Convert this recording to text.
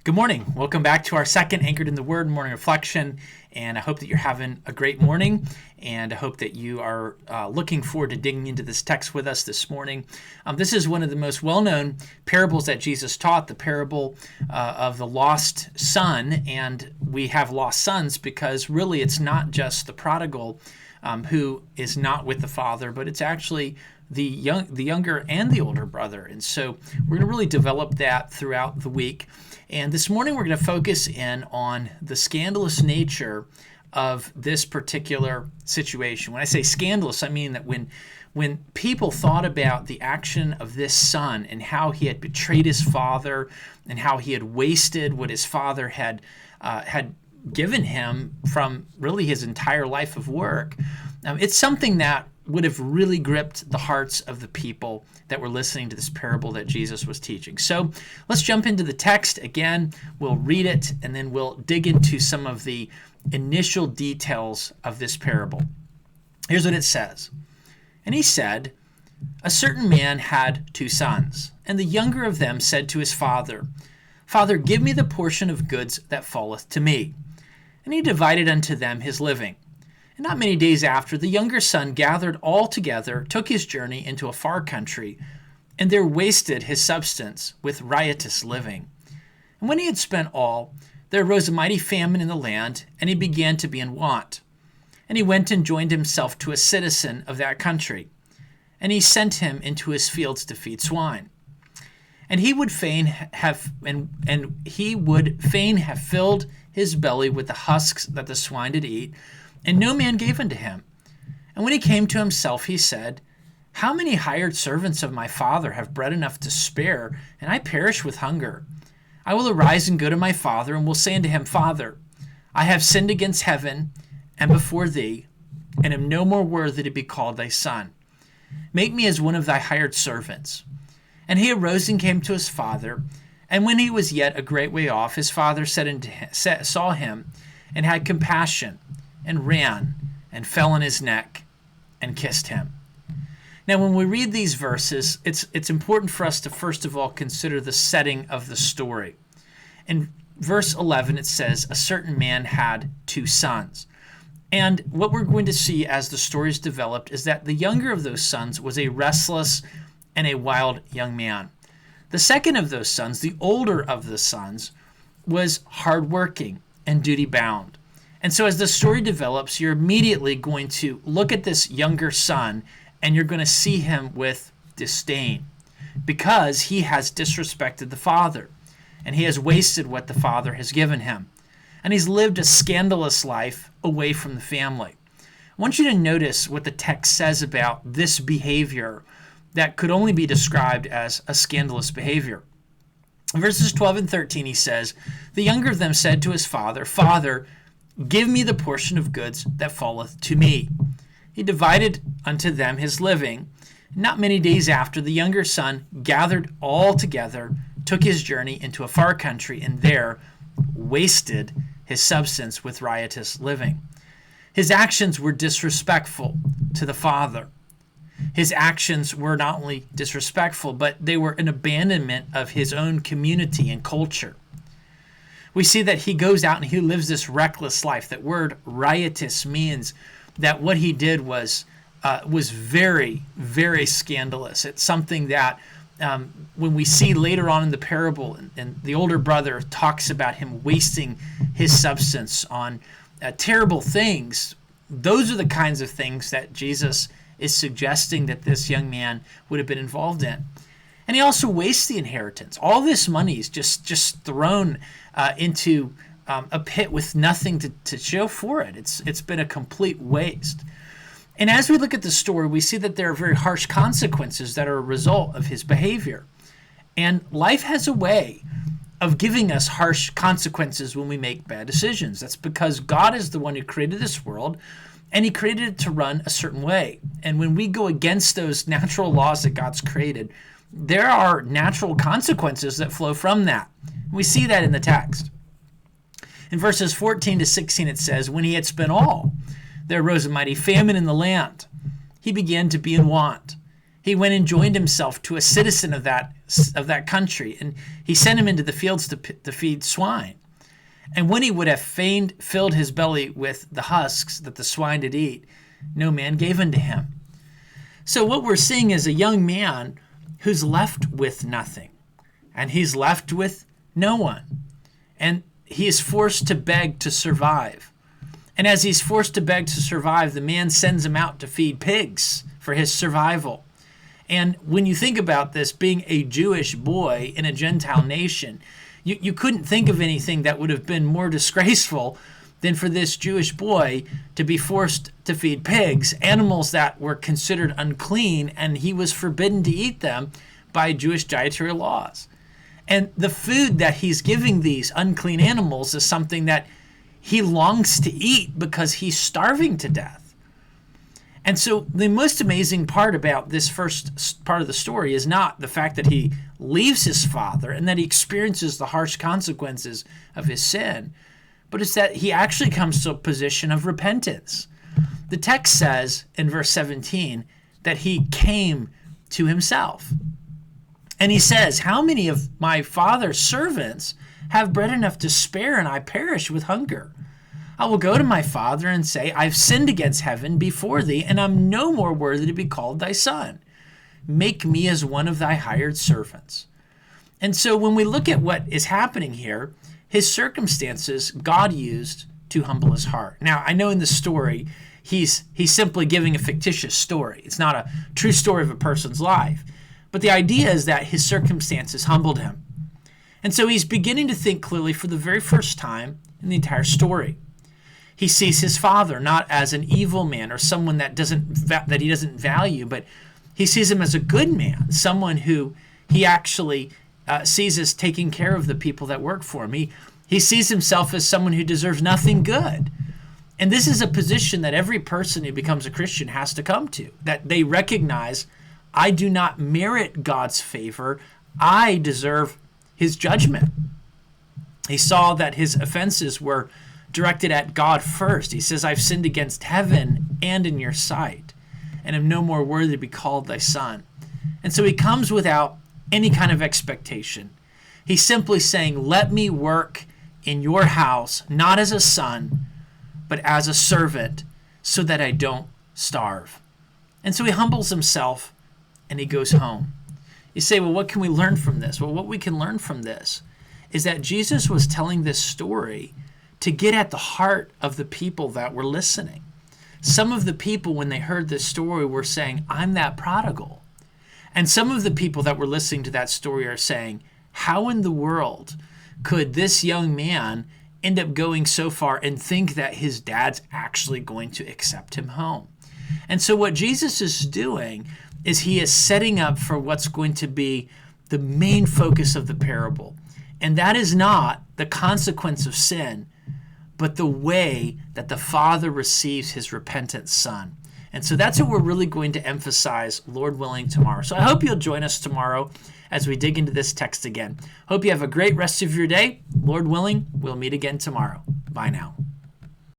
Good morning. Welcome back to our second Anchored in the Word morning reflection. And I hope that you're having a great morning. And I hope that you are looking forward to digging into this text with us this morning. This is one of the most well-known parables that Jesus taught, the parable of the lost son. And we have lost sons because really it's not just the prodigal who is not with the father, but it's actually the younger and the older brother. And so we're going to really develop that throughout the week. And this morning we're going to focus in on the scandalous nature of this particular situation. When I say scandalous, I mean that when people thought about the action of this son and how he had betrayed his father and how he had wasted what his father had given him from really his entire life of work, it's something that would have really gripped the hearts of the people that were listening to this parable that Jesus was teaching. So let's jump into the text again. We'll read it, and then we'll dig into some of the initial details of this parable. Here's what it says. And he said, "A certain man had 2 sons, and the younger of them said to his father, Father, give me the portion of goods that falleth to me. And he divided unto them his living. And not many days after, the younger son gathered all together, took his journey into a far country, and there wasted his substance with riotous living. And when he had spent all, there arose a mighty famine in the land, and he began to be in want. And he went and joined himself to a citizen of that country, and he sent him into his fields to feed swine. And he would fain have filled his belly with the husks that the swine did eat, and no man gave unto him. And when he came to himself, he said, How many hired servants of my father have bread enough to spare, and I perish with hunger? I will arise and go to my father, and will say unto him, Father, I have sinned against heaven and before thee, and am no more worthy to be called thy son. Make me as one of thy hired servants. And he arose and came to his father. And when he was yet a great way off, his father saw him, and had compassion, and ran, and fell on his neck, and kissed him." Now, when we read these verses, it's important for us to first of all consider the setting of the story. In verse 11, it says, "A certain man had 2 sons." And what we're going to see as the story is developed is that the younger of those sons was a restless and a wild young man. The second of those sons, the older of the sons, was hardworking and duty-bound. And so as the story develops, you're immediately going to look at this younger son and you're going to see him with disdain because he has disrespected the father and he has wasted what the father has given him. And he's lived a scandalous life away from the family. I want you to notice what the text says about this behavior that could only be described as a scandalous behavior. In verses 12 and 13, he says, "The younger of them said to his father, Father, give me the portion of goods that falleth to me. He divided unto them his living. Not many days after, the younger son gathered all together, took his journey into a far country, and there wasted his substance with riotous living." His actions were disrespectful to the father. His actions were not only disrespectful, but they were an abandonment of his own community and culture. We see that he goes out and he lives this reckless life. That word riotous means that what he did was very, very scandalous. It's something that when we see later on in the parable, and the older brother talks about him wasting his substance on terrible things, those are the kinds of things that Jesus is suggesting that this young man would have been involved in. And he also wastes the inheritance. All this money is just thrown into a pit with nothing to show for it. It's been a complete waste. And as we look at the story, we see that there are very harsh consequences that are a result of his behavior. And life has a way of giving us harsh consequences when we make bad decisions. That's because God is the one who created this world, and he created it to run a certain way. And when we go against those natural laws that God's created, there are natural consequences that flow from that. We see that in the text. In verses 14 to 16, it says, "When he had spent all, there arose a mighty famine in the land. He began to be in want. he went and joined himself to a citizen of that country, and he sent him into the fields to feed swine. And when he would have fain filled his belly with the husks that the swine did eat, no man gave unto him. So what we're seeing is a young man who's left with nothing, and he's left with no one, and he is forced to beg to survive. And as he's forced to beg to survive, the man sends him out to feed pigs for his survival. And when you think about this, being a Jewish boy in a Gentile nation, you couldn't think of anything that would have been more disgraceful than for this Jewish boy to be forced to feed pigs, animals that were considered unclean, and he was forbidden to eat them by Jewish dietary laws. And the food that he's giving these unclean animals is something that he longs to eat because he's starving to death. And so the most amazing part about this first part of the story is not the fact that he leaves his father and that he experiences the harsh consequences of his sin, but it's that he actually comes to a position of repentance. The text says in verse 17 that he came to himself. And he says, how many of my father's servants have bread enough to spare, and I perish with hunger? I will go to my father and say, I've sinned against heaven before thee, and I'm no more worthy to be called thy son. Make me as one of thy hired servants. And so when we look at what is happening here, his circumstances God used to humble his heart. Now, I know in the story, he's simply giving a fictitious story. It's not a true story of a person's life. But the idea is that his circumstances humbled him. And so he's beginning to think clearly for the very first time in the entire story. He sees his father not as an evil man or someone that he doesn't value, but he sees him as a good man, someone who he actually sees as taking care of the people that work for him. He sees himself as someone who deserves nothing good. And this is a position that every person who becomes a Christian has to come to, that they recognize, I do not merit God's favor. I deserve his judgment. He saw that his offenses were directed at God first. He says, I've sinned against heaven and in your sight, and am no more worthy to be called thy son. And so he comes without any kind of expectation. He's simply saying, let me work in your house, not as a son, but as a servant, so that I don't starve. And so he humbles himself and he goes home. You say, well, what can we learn from this? Well, what we can learn from this is that Jesus was telling this story to get at the heart of the people that were listening. Some of the people, when they heard this story, were saying, I'm that prodigal. And some of the people that were listening to that story are saying, how in the world could this young man end up going so far and think that his dad's actually going to accept him home? And so what Jesus is doing is he is setting up for what's going to be the main focus of the parable. And that is not the consequence of sin, but the way that the Father receives his repentant Son. And so that's what we're really going to emphasize, Lord willing, tomorrow. So I hope you'll join us tomorrow as we dig into this text again. Hope you have a great rest of your day. Lord willing, we'll meet again tomorrow. Bye now.